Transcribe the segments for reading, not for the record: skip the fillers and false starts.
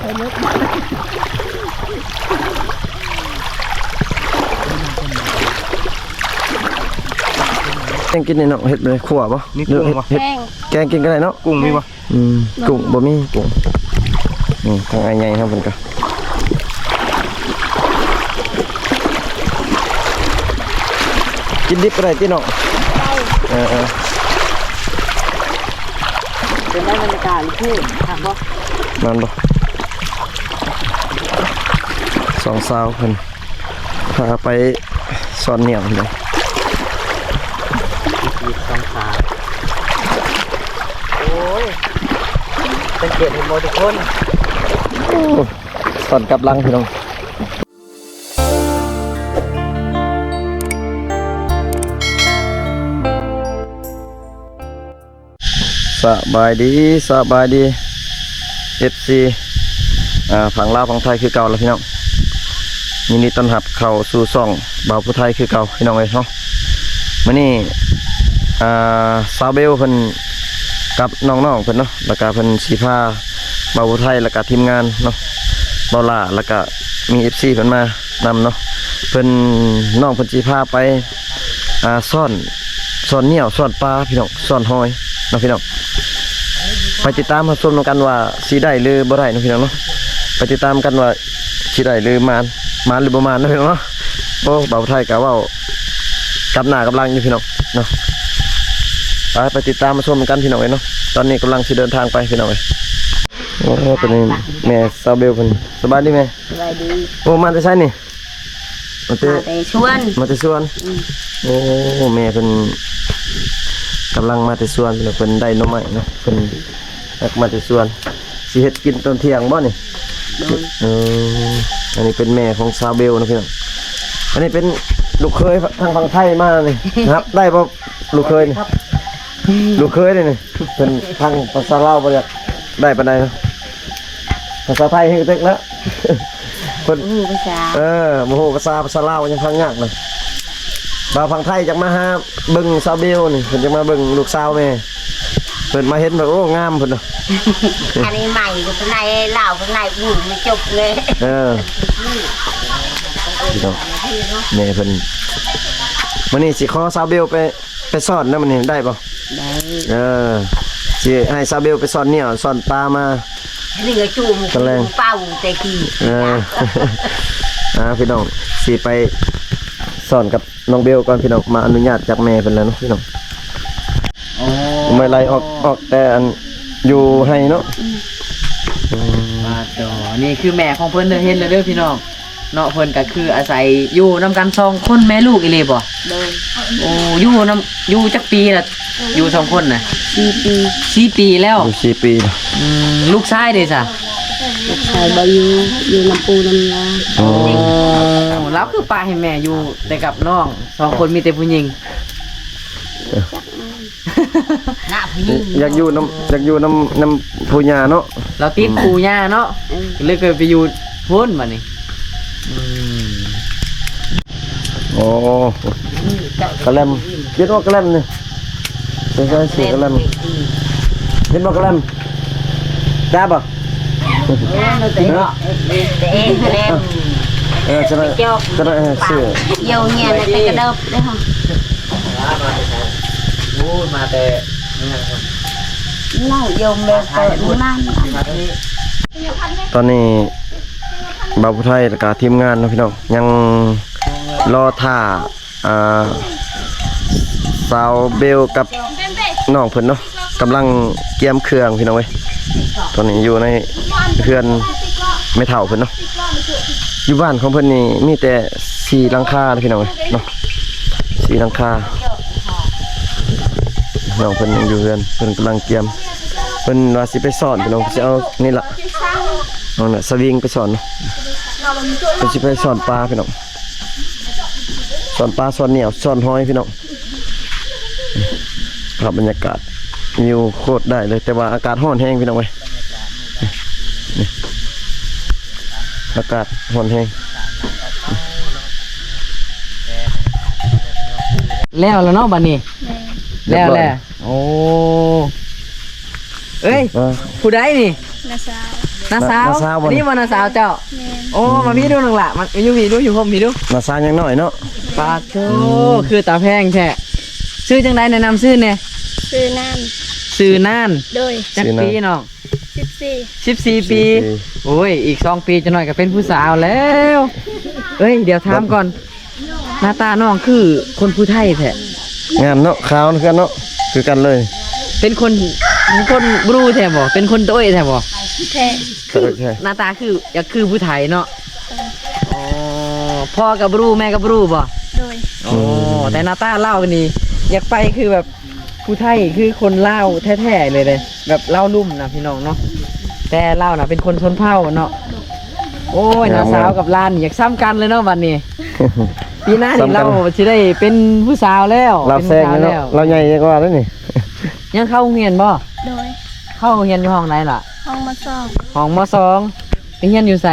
แกงกินในเนาะเห็ดเลยขั่วป่ะนี่กุ้งป่ะแกงกินกันได้เนาะกุ้งมีป่ะกุ้งบ่มีกุ้งนี่ทางไอ้ใหญ่ครับเพิ่นก็กินดิบก็ได้ที่เนาะเป็นได้บรรยากาศที่ถามบ่นั่นบ่สองสาวเพิ่นพาไปสอนเหนี่ยวเลยต้องขาโอ้ยเป็นเกียรติให้หมดทุกคนสอนกับลังพี่น้องสบายดี FC ฝั่งลาวฝั่งไทยคือเก่าแล้วพี่น้องยินดีต้อนรับเข้าสู่ช่องบ่าวผู้ไทยคือเก่าพี่น้องเอ้ยเนาะมื้อนี้สาวเบลเพิ่นกับน้องๆเพิ่นเนาะแล้วก็เพิ่นสิพาบ่าวผู้ไทยแล้วก็ทีมงานเนาะบ่าวล่าแล้วก็มี FC เพิ่นมานำเนาะเพิ่นน้องเพิ่นสิพาไปซ่อนเหนี่ยวซ่อนปลาพี่น้องซ่อนหอยเนาะพี่น้องไปติดตามรับชมกันว่าสิได้หรือบ่ได้เนาะพี่น้องเนาะไปติดตามกันว่าสิได้หรือมานหรือบ่มานเนาะพี่น้องเนาะโอ้บ่าวไทยก็เว้ากับหน้ากับหลังอยู่พี่น้องเนาะไปติดตามมาชมกันพี่น้องเนาะตอนนี้กำลังสิเดินทางไปพี่น้องโอ้ตอนนี้แม่สาวเบลเพิ่นสบายดีแม่สบายดีโอ้มาแต่ไสนี่มาแต่สวนโอ้แม่เพิ่นกำลังมาแต่สวนเพิ่นได้หน่อไม้เนาะเพิ่นมาแต่สวนสิเฮ็ดกินตอนเที่ยงบ่นี่อันนี้เป็นแม่ของสาวเบลนะพี่น้องอันนี้เป็นลูกเคยทางฝั่งไทยมานี่ครับได้ป่ะลูกเคยนี่ลูกเคยนี่เป็นทางภาษาลาวบ่อยากได้ปานใดเนาะภาษาไทยให้เต็กแล้วคนภาษาโมโหภาษาลาวยังฟังยากเลยบ่าวฝั่งไทยจักมาหาเบิ่งสาวเบลนี่เพิ่นจะมาเบิ่งลูกสาวแม่เพิ่นมาเห็นแบบโอ้งามเพิ่นเนาะอันนี้ใหม่ข้างในลาวข้างในบุ่นจบเลยพี่น้องแม่เพิ่นมื้อนี้สิขอสาวเบลไปสอนนะมื้อนี้ได้ป่ะได้สิให้สาวเบลไปสอนเหนี่ยวสอนปลามาเรือจูมเป้าแต่กี้พี่น้องสิไปสอนกับน้องเบลก่อนพี่น้องมาอนุญาตจากแม่เพิ่นแล้วเนาะพี่น้องไม่ไล่ออกแต่อันอยู่ให้เนาะมาต่อนี่คือแม่ของเพิ่นเห็นแล้วเด้อพี่น้องเนาะเพิ่นก็คืออาศัยอยู่นำกัน2คนแม่ลูกอีหลีบ่โอ้อยู่จักปีล่ะอยู่2คนน่ะ4 ปีแล้ว4 ปีลูกชายเด้ซะลูกชายบ่อยู่น้ำปูน้ำยาโอ้แล้วคือป้าให้แม่อยู่แต่กับน้อง2คนมีแต่ผู้หญิงอยากอยู่น้ำผู้ย่าเนาะเราติดผู้ย่าเนาะเลยเคยไปอยู่พุ่นมานี่โอ้กระแลมเรียกว่ากระแลมนี่ใช่กระแลมเรียกว่ากระแลมจ้าป่ะจะได้เสื้อเยี่ยวเนี่ยในกระเดิบได้ค่ะมาแต่เล่าโยมเบลเปิดนั่นตอนนี้บ่าวผู้ไทยกับทีมงานนะพี่น้องยังรอท่าสาวเบลกับน้องเพิ่นเนาะกำลังเกี่ยมเครื่องพี่น้องเว้ยตอนนี้อยู่ในเพื่อนไม่เท่าเพิ่นเนาะอยู่บ้านของเพิ่นนี่มีแต่4 หลังคาพี่น้องเว้ยเนาะ4 หลังคาน้องเพิ่นยังอยู่เพิ่นกำลังเกี่ยมเพิ่นว่าสิไปสอนพี่น้องสิเอานี่ล่ะน้องน่ะสวิงไปสอนเนาะเพิ่นสิไปสอนปลาพี่น้องสอนปลาสอนเหนี่ยวสอนหอยพี่น้องภาพบรรยากาศวิวโคตรได้เลยแต่ว่าอากาศร้อนแห้งพี่น้องเว้ยอากาศร้อนแห้งแล้วเนาะบัดนี้แล้วโอ้เอ้ยผู้ใดนี่ น้าสาว น้าสาวบ่ นี่บ่น้าสาวเจ้าโอ้มาพี่ดูหนึ่งละมันอยู่พี่ดูอยู่ผมพี่ดู น้าสาวยังน้อยเนาะ ปาโตคือตาแพงแท้ชื่อจังไดแนะนำชื่อเนี่ย ซื้อน้ ชื่อน่าน ำโดย จักปีน้อง 14 14 ปี โอ้ยอีก2 ปีจะน้อยก็เป็นผู้สาวแล้วเอ้ยเดี๋ยวถามก่อนหน้าตาน้องคือคนผู้ไทยแท้ งามเนาะขาวคือกันเนาะคือกันเลย เป็นคนบรูแท้บ่เป็นคนโต้ยแท้บ่ แท้ ใช่ หน้าตาคืออยากคือผู้ไทยเนาะอ๋อพ่อกับบรูแม่กับบรูบ่ โดย อ๋อแต่หน้าตาเล่าวนี่อยากไปคือแบบผู้ไทยคือคนเล่าวแท้ๆเลยแบบเล่าวลุ่มนะพี่น้องเนาะแต่เล่าวน่ะเป็นคนชนเผ่าเนาะโอ้ยน้าสาวกับหลานนี่อยากซ้ำกันเลยเนาะวันนี้ ปีหน้านี่เราสิได้เป็นผู้สาวแล้ว เรา เป็น แซ ผู้ ง สาว เนาะ แล้ว เราใหญ่กว่าแล้วนี่ ยังเข้าโรงเรียนบ่ โดย เข้าโรงเรียนอยู่ห้องไหนล่ะ ห้องมาสอบ ห้องมสองไปเรียนอยู่ไส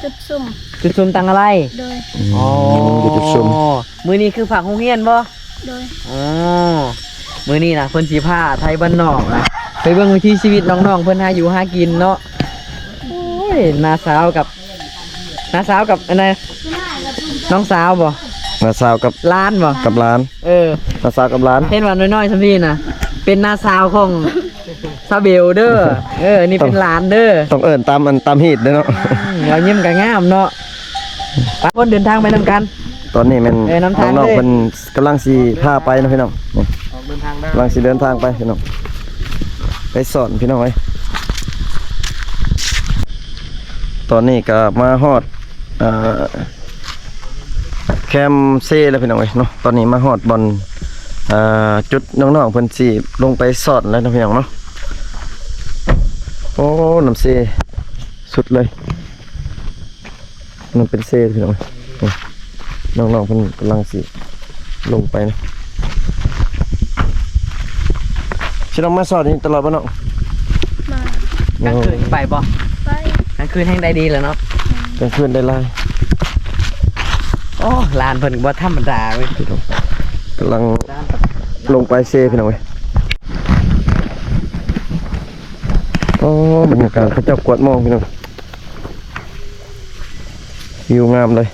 จุดซุ่ม จุดชุมตังอะไร โดย อ๋อ อยู่จุดชุม มื้อนี้คือฝากโรงเรียนบ่ โดย อ๋อมื้อนี้นะเพิ่นสิพาไทยบ้านนอกนะไปเบิ่งวิถีชีวิตน้องๆเพิ่นหาอยู่หากินเนาะโอ้ยน้าสาวกับอันไหนน้องสาวบ่ น้าสาวกับ หล้านบ่ กับหลาน เออ น้าสาวกับหลาน เห็นว่าน้อยๆซั่นพี่น่ะเป็นน้าสาวของซาเบลเด้อนี่เป็นหลานเด้อ ต้องเอิ้นตามฮีดเด้อเนาะ เรายิ้มก็งามเนาะไปคนเดินทางไปนำกัน ตอนนี้มัน น้ำทาง น้อง เลย ๆเพิ่นกำลังสิพาไปนะพี่น้องนี่ ออกเดินทางได้ กำลังสิเดินทางไปพี่น้องไปสอนพี่น้องไว้ตอนนี้ก็มาฮอดแคมเซ่แล้วพี่น้องเอ้ยเนาะตอนนี้มาฮอดบอลจุดน้องๆเพิ่นสิลงไปสอนแล้วนะพี่น้องเนาะโอ้น้ำเซ่สุดเลยมันเป็นเซ่พี่น้องเอ้ยนี่น้องๆเพิ่นกำลังสิลงไปนะชิลองมาสอนนี่ตลอดบ่เนาะ มาก ลางคืนไปบ่ ไป กลางคืนแห่งใดดีแหล้วเนาะ กลางคืนได้ไล่ โอ้ลานเพิ่นบ่ธรรมดาเว้ย พี่น้องกำลังลงไปเซพี่น้องเว้ยโอ้บรรยากาศเขาเจ้ากวดมองพี่น้องวิวงามเลย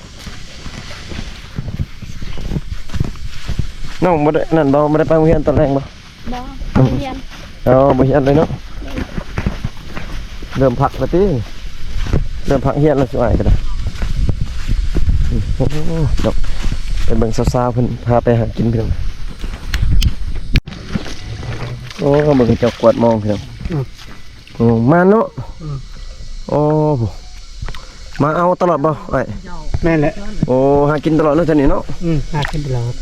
น้องบ่ได้นั่นบ่ได้ไปโรงเรียนตอนแรกบ่ บอเรียน อ๋อบ่เรียนเลยเนาะเริ่มพักแล้วติเริ่มพักเรียนแล้วสิว่าก็ได้โอ้ดอกไปเบิ่งสาวๆเพิ่นพาไปหากินพี่น้องโอ้เบิ่งเจ้ากวดมองพี่น้องมาเนาะโอ้มาเอาตลอดบ่ไอ้ แม่นแหละ โอ้หากินตลอดเลยท่านี้เนาะ หาขึ้นตลอด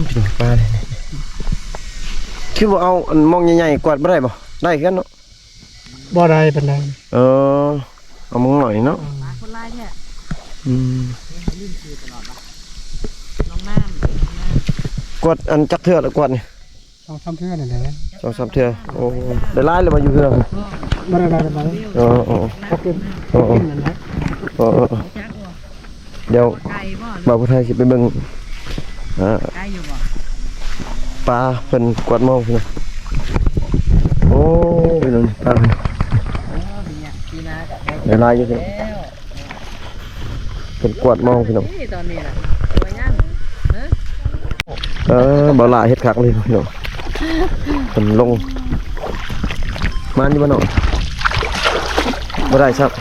พี่น้องปลาเลยคือว่าเอาอันมองใหญ่ๆกวาดบ่ได้บ่ได้คือกันเนาะ บ่ได้ปานใด เออเอามองหน่อยเนาะ คนร้ายแท้ อืมกวาดอันจักเทื่อละกวาดนี่ ต้องทำเพื่อนนั่นแหละ 2-3เทื่อโอ้ได้หลายเลยบ่อยู่เทื่อ บ่ได้บ่ได้ เออโอ้ ก็กิน โอ้โอ้ นั่นแหละ โอ้เดี๋ยวบ่าวผู้ไทยสิไปเบิ่งไกลอยู่บ่ ปลาเพิ่นกวาดมองพี่น้องโอ้พี่น้องปลาเพิ่น พี่นาก็ ได้หลายอยู่พี่น้องเพิ่นกวาดมองพี่น้อง นี่ตอนนี้น่ะตัวยัง บ่หลายเฮ็ดคักเลยพี่น้องเพิ่นลงมานี่บ่น้องบ่ได้ครับ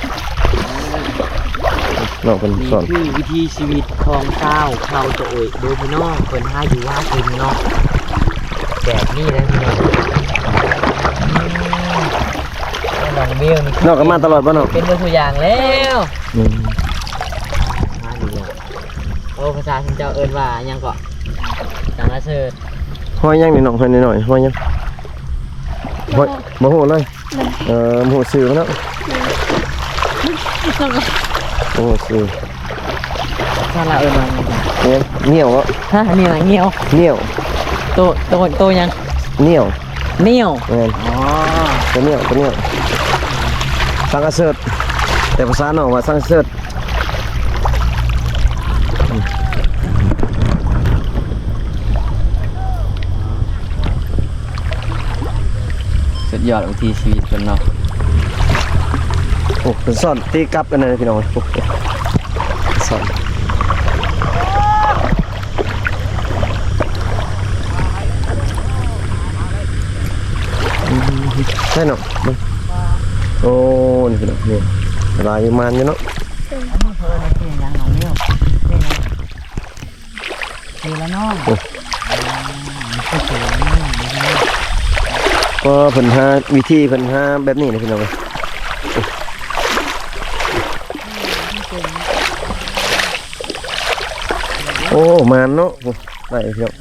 น้องเพิ่น นี่ สอน คือวิถีชีวิตของชาวเขาจะเอ่ยโดยพี่น้องเพิ่นหาอยู่หากินเนาะแบบนี้นะพี่น้องน้องเบลนี่ น้องก็มาตลอดบ่น้อง เป็นตัวอย่างแล้ว อืม มาดีแล้วโอ้ภาษาฉันเจ้าเอิ้นว่าหยังก็จังละเสิร์ช ห้อยยังนี่น้องห้อยน้อยๆห้อยยังห้อยบ่ฮู้เลยบ่ฮู้ชื่อมันเนาะโอ้ชื่อ ถ้าเราเอิ้นว่าหยังก็ เนี่ยเหนียวอ่ะ ฮะนี่ล่ะเงี้ยว เหนียว โตยัง เหนียว เหนียว แม่น อ๋อ ตัวเหนียวสังกะเสิร์ตแต่ภาษาน้องว่าสังกะเสิร์ต สุดยอดวิถีชีวิตเพิ่นเนาะ โอ้เป็นซ่อนตีกลับกันเลยพี่น้องโอ้ซ่อนใช่เนาะโอ้นี่พี่น้องนี่ลายมันอยู่เนาะ อันนี้เพิ่นเป็นยังน้องนิ้วเป็นแล้วน้อง ก็เพิ่นหาวิธีเพิ่นหาแบบนี้นะพี่น้องเอ้ยโอ้มันเนาะโอ้ได้พี่น้อง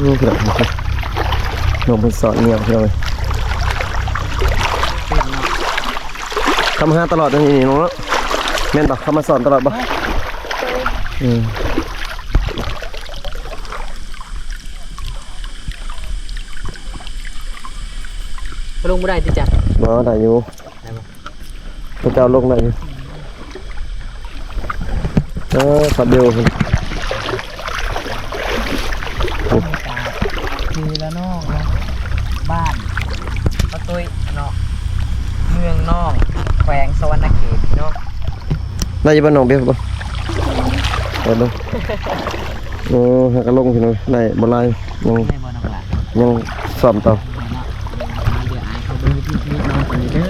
นี่พี่น้องน้องเพิ่นสอนเงียบพี่น้องเอ้ยทำหาตลอดนี่น้องเนาะแม่นปะเขามาสอนตลอดปะอืม ลงบ่ได้ติจ้ะ บ่ได้อยู่พระเจ้าลงได้อยู่ขับเร็วพุ่น คือแล้วน้องนะบ้านประตูเนาะเมืองน้องแขวงสวรรณเขตเนาะ ได้อยี่บ้านน้องเบี้ยบ่ได้บ่โอ้หากระลงพี่น้องได้บ่ลายยัง ไม่บ่น้องล่ะ ยังสอบต่อ มาเดี๋ยวอายเขาเบิ่งที่ชีวิตน้องคนนี้เด้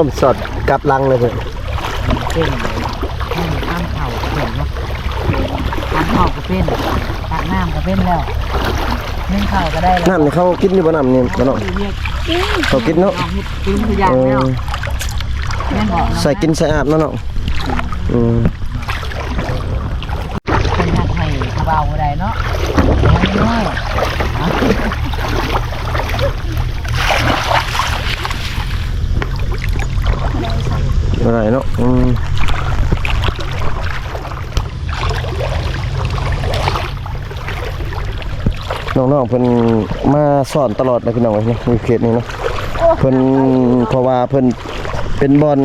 อ สอดกลับลังเลยเพิ่น เก่งเลยให้ข้ามเข่าเก่งเนาะข้ามเข่าก็เป็นตักน้ำก็เป็นแล้วนึ่งเข่าก็ได้แล้ว น้ำนี่เขากินอยู่บ่น้ำนี่บ่น้องเขากินเนาะ กินทุกอย่างแล้วแม่นบอก ใส่กินใส่อาบเนาะเนาะอืม คนหัดให้คาบาวบ่ได้เนาะน้อย บ่ได้เนาะน้องๆเพิ่นมาสอนตลอดเลยพี่น้องเอ้ยเนาะอยู่เขตนี้เนาะเพิ่นเพราะว่าเพิ่นเป็นบ่อน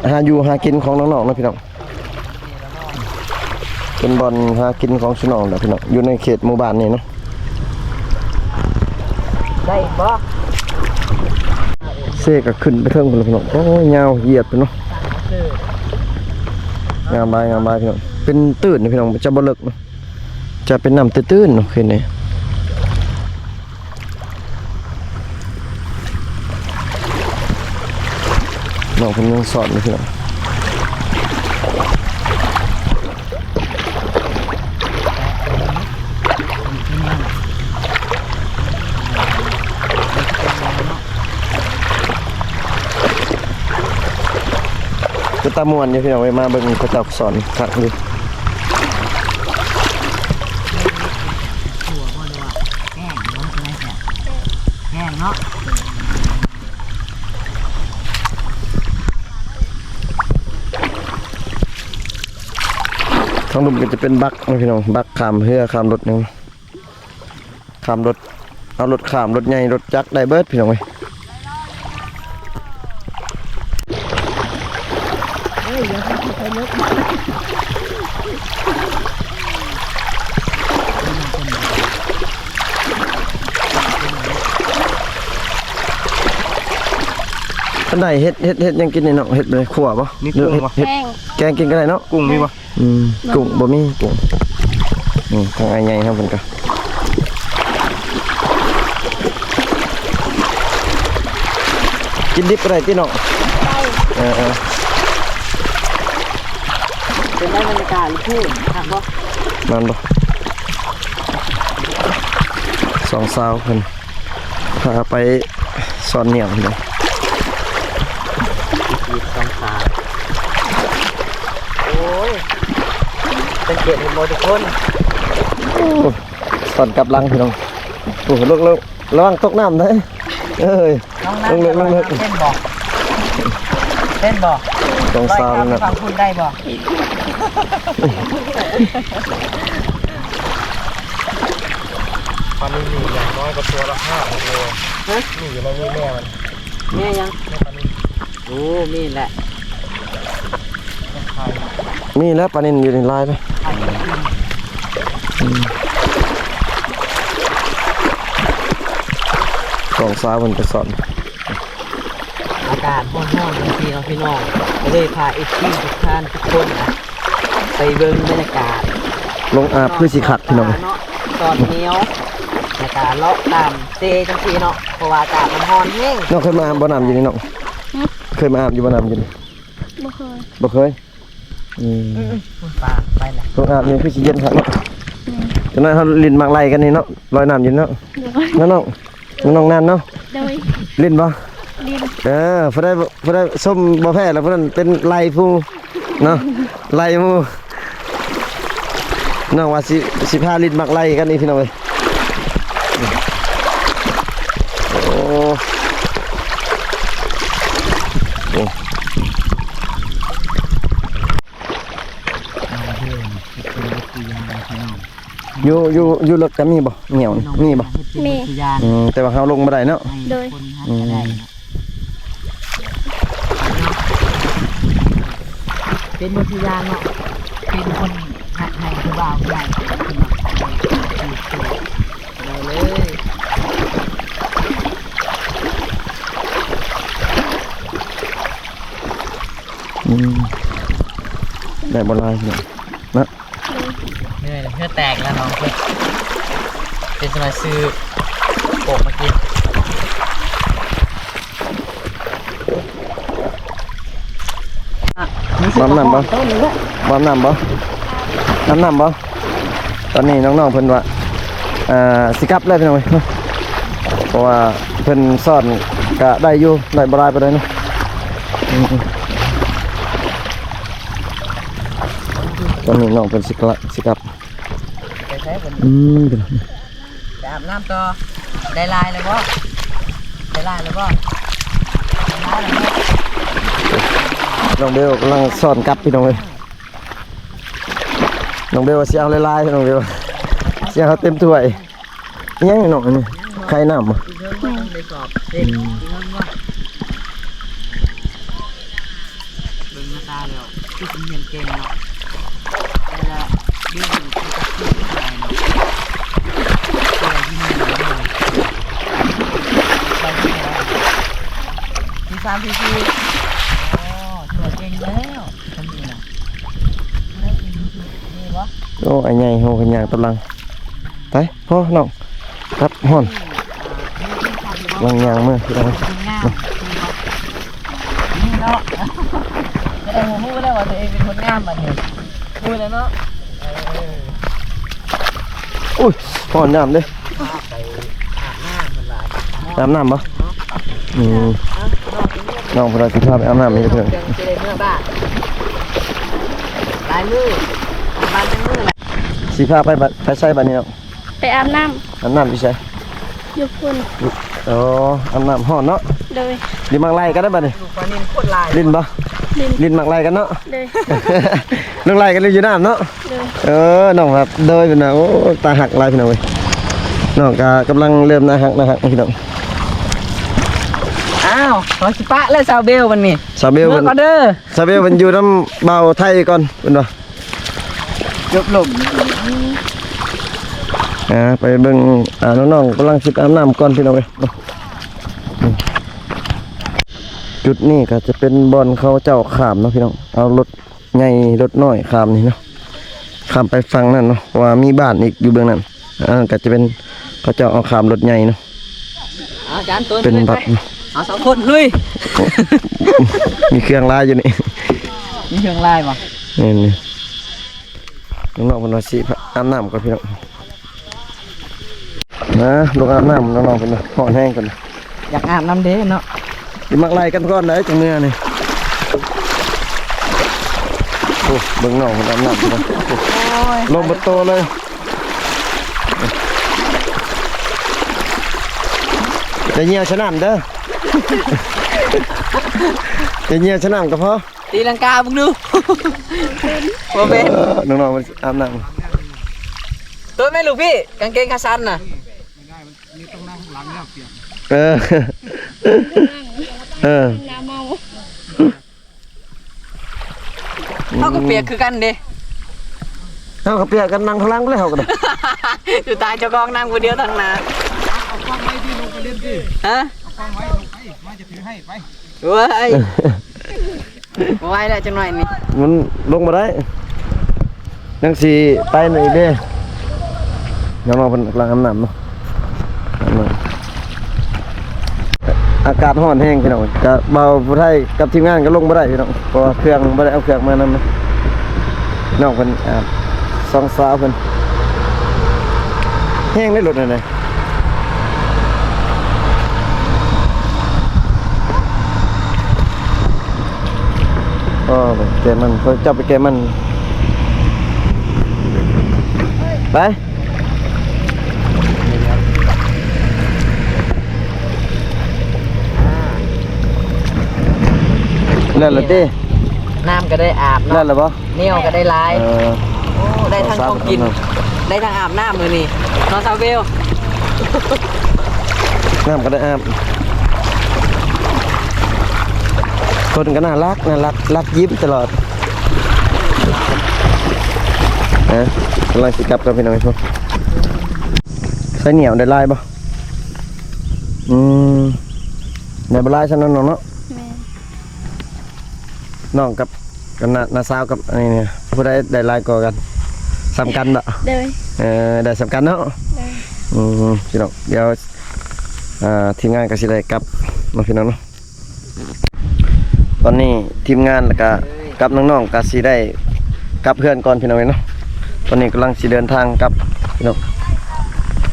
หาอยู่หากินของน้องๆเนาะพี่น้องเป็นบ่อนหากินของพี่น้องเด้อพี่น้องอยู่ในเขตหมู่บ้านนี่เนาะ ได้บ่ เสกก็ขึ้นไปเทิงพุ่นล่ะพี่น้องโอ้ยยาวเหยียดไปเนาะงามบายพี่น้องเป็นตื้นนี่พี่น้องจะบ่เลิกเนาะจะเป็นน้ำตื้นๆเนาะคืนนี้น้องเพิ่นยังสอนอยู่พี่น้องก็ตามวนอยู่พี่น้องไว้มาเบิ่งเขาเจ้าสอนคักอยู่ หัวบ่ได้ว่าแกล้งน้องอะไรแท้แกล้งเนาะ ทางลุมก็จะเป็นบักนะพี่น้องบักขามเรือขามรถหนึงขามรถเอารถขามรถใหญ่รถจักรได้เบิดพี่น้องเว้ยอันใดเฮ็ดยังกินนี่เนาะเฮ็ดไปขั่วบ่ มีกุ้งบ่ เฮ็ด แห้ง แกงกินก็ได้เนาะ กุ้งมีบ่ กุ้งบ่มีกุ้งทางไอ้ใหญ่ครับเพิ่นก็กินดิบก็ได้ติเนาะเออ เป็นได้บรรยากาศหรือพูดถามบ่ นั่นบ่สองสาวเพิ่นพาไปสอนเหนี่ยวเนาะ อีก2ขาโอ้ยเป็นเกียรติหมดทุกคน สอนกลับหลังพี่น้องโอ้โหลกระวังตกน้ำได้เอ้ย น้องนัท เลิก เต้นบ่เต้นบ่ สองสาว ร้อย นะ คำฟังคุณได้บ่ ตอนนี้มีอย่างน้อยก็ตัวละ5-6 โล ฮะ นี่อยู่ในนี้แม่มัน แม่ยังโอ้มีแหละ ไข่ มีแล้วปลานินอยู่ในลายไปสองสาวมันไปสอน อากาศร้อนๆบางทีเนาะพี่น้องก็เลยพาเอฟซีทุกท่านทุกคนนะไปเบิ่งบรรยากาศ ลงอาบคือสิขัดพี่น้อง เนาะตอนเหนียวอากาศเลาะตามเซจังซี่เนาะเพราะว่าอากาศมันร้อนแห้ง น้องเคยมาอาบบ่น้ำอยู่นี่น้องเคยมาอาบอยู่บ่น้ำอยู่นี่ บ่เคย บ่เคยคุณป้าไปแหละ ลงอาบนี่คือสิเย็นครับเนาะจังนั้นเฮาลิ้นมักไล่กันนี่เนาะลอยน้ำอยู่เนาะ โดย น้องน้องนั่นเนาะ โดย ลิ้นบ่ ดิน พอได้ส้มบ่แพ้แล้วเพิ่นเป็นไล่ผู้เนาะไล่หมู่น้องว่าสิพาลิ้นมักไล่กันนี่พี่น้องเอ้ยโอ้โอ้อยู่รถก็มีบ่เหนียวนี่มีบ่ มี แต่ว่าเฮาลงบ่ได้เนาะ โดย เป็นวิทยาเนาะเป็นคนหัดให้ผู้บ่าวได้เลย ได้บ่ลายพี่น้องนะ เหนื่อยเพื่อแตกแล้วน้องเพื่อนเป็นสมัยซื้อโปกมากิน บำน้ำบ่บำน้ำบ่น้ำบ่ตอนนี้น้องๆเพิ่นว่าสิกลับเลยพี่น้องเอ้ยเพราะว่าเพิ่นสอนก็ได้อยู่ได้บ่ลายไปเลยเนาะตอนนี้น้องเพิ่นสิกลับ ไปใช้บน พี่น้อง ไปอาบน้ำต่อได้ลายเลยบ่ได้ลายเลยบ่ได้ลายเลยบ่ น้องเบลกำลังสอนกลับพี่น้องเอ้ยน้องเบลว่าสิเอาลายๆพี่น้องเบลสิเอาเต็มถ้วยยังน้องอันนี้ไข่น้ำบ่ อีกเรื่องว่าไปสอบเด็กอีกเรื่องว่าเบิ่งหน้าตาแล้วที่ผมเรียนเก่งเนาะแต่ละเรื่องที่จะพูดอะไรเนาะตัวที่มันอยู่ในไปที่ไหนที่3ที่4อ๋อตัวเก่งแล้วทำดีนะนี่วะ โอ้ไอ้ใหญ่โหกันยางตะลังไปพ่อน้องครับฮ้อนวางยางมือพี่น้อง เป็นงามนี่เนาะแสดงว่าพูดได้ว่าตัวเองเป็นคนงามบัดนี้พูดแล้วเนาะ อุ้ยฮ้อนน้ำเด้ ไปอาบน้ำมันหลาย อาบน้ำบ่น้องพวกเราสิพาไปอาบน้ำนี่เพิ่น จะได้เมื่อบ้านลายมือบ้านทั้งมือแหละ สิพาไปใช้บัดนี้เนาะ ไปอาบน้ อาบน้ำพี่ใช้ ำอยู่พุ่น อ๋ออาบน้ำฮ้อนเนาะ โดย ดิมักไล่กันได้บัดนี้ ลูกปลานินโคตรลาย ลิ้นบ่ ดิน ลิ้นมักไล่กันเนาะ โดย น้องไล่กันอยู่น้ำเนาะ โดย น้องครับโดยเป็นน่ะโอ้ตาหักลายพี่น้องเว้ยน้องก็กำลังเริ่มน่าหักพี่น้อง อ้าวขอสิปะแล้วซาวเบลมันนี่ ซาเบล เมื่ เพิ่ อน ก่อนเด้อ ซาเบลมันอยู่น้ำเบาไทยก่อนเพิ่นว่า จบลม ไปเบิ่งน้องๆกำลังสิอาบน้ำก่อนพี่น้องเว้ยจุดนี้ก็จะเป็นบ่อนเขาเจ้าข้ามเนาะพี่น้องเอารถใหญ่รถน้อยข้ามนี่เนาะข้ามไปฝั่งนั้นเนาะว่ามีบ้านอีกอยู่เบื้องนั้นก็จะเป็นเขาเจ้าเอาข้ามรถใหญ่เนาะ อาจารย์ตัว เป็นแบบ เอา2คนลุย มีเครื่องลายอยู่นี่ มีเครื่องลายบ่ นี่น้องๆเพิ่นว่าสิอาบน้ำก่อนพี่น้องลงอาบน้ำน้องๆเพิ่นว่าร้อนแห้งก่อน อยากอาบน้ำเด้เนาะ สิมักไล่กันก่อนได้จังเมื่อนี่โอ้เบิ่งน้องเพิ่นอาบน้ำก่อนลงบนโตะเลยจะเหี่ยวชะน้ำเด้อจะเหี่ยวชะน้ำก็พอ ตีลังกาบึงดูบ่เป็น น้องๆมันอาบน้ ตัวแม่ลูกพี่กางเกงขาสั้นน่ะ ำเออ น้ำเมา เขาก็เปียกคือกันเด้ เฮาก็เปียกกันนั่งพลังเลยเฮาก็ได้ สุดท้ายเจ้ากองนั่งคนเดียวทั้งนั้น เอากล้องไว้ที่ลงไปเล่นดิ ฮะ เอากล้องไว้ลงไปมาจะถือให้ไป เว้ยบ่ไหวแล้วจังหน่อยนี่ มันลงมาได้จังสิไปหน่อยเด้น้องๆเพิ่นกำลังอาบน้ำเนาะอาบน้ำอากาศร้อนแห้งพี่น้องก็เบาผู้ไทยกับทีมงานก็ลงบ่ได้พี่น้องเพราะว่าเครื่องบ่ได้เอาเครื่องมานำนะน้องเพิ่นอาบสองสาวเพิ่นแห้งได้รถนั่นน่ะอ๋อแกมันเพิ่นจับไปแกมันไปนั่นแหละติ น้ำก็ได้อาบ นั่น เนาะ แหละบ่ เหนียวก็ได้ลาย เออ โอ้ได้ทั้งของกิน ได้ทั้งอาบน้ำมือนี่นอนซาเวล น้ำก็ได้อาบคนก็น่ารักรักยิ้มตลอดกำลังสิกลับกับพี่น้องพวกใส่เหนียวได้ลายบ่ได้บ่ลายฉันนั่นเนาะ แม่ น้องกับน้าสาวกับอันนี้เนี่ยผู้ใดได้ลายกว่ากันสำคัญเนาะ เดย ได้สำคัญเนาะ เดย พี่น้องเดี๋ยวทีมงานก็สิได้กลับมาพี่น้องเนาะตอนนี้ทีมงานแล้วก็กับน้องๆก็สิได้กลับเพื่อนก่อนพี่น้องเนาะตอนนี้กำลังสิเดินทางกลับพี่น้อง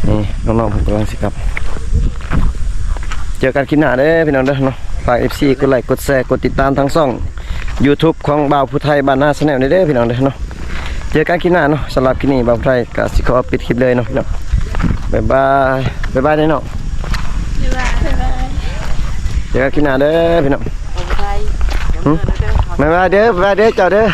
นี่น้องๆผมกำลังสิกลับเจอกันคลิปหน้าเด้อพี่น้องเด้อเนาะฝาก FC กดไลค์กดแชร์กดติดตามทั้งช่อง YouTube ของบ่าวผู้ไทยบ้านนาแนลเด้อพี่น้องเด้อเนาะเจอกันคลิปหน้าเนาะสำหรับคลิปนี้บ่าวผู้ไทยก็สิขอปิดคลิปเลยเนาะพี่น้องบ๊ายบายเด้อเนาะ บ๊ายบาย เจอกันคลิปหน้าเด้อพี่น้อง ของไทย บ๊ายบายเด้อเจ้าเด้อ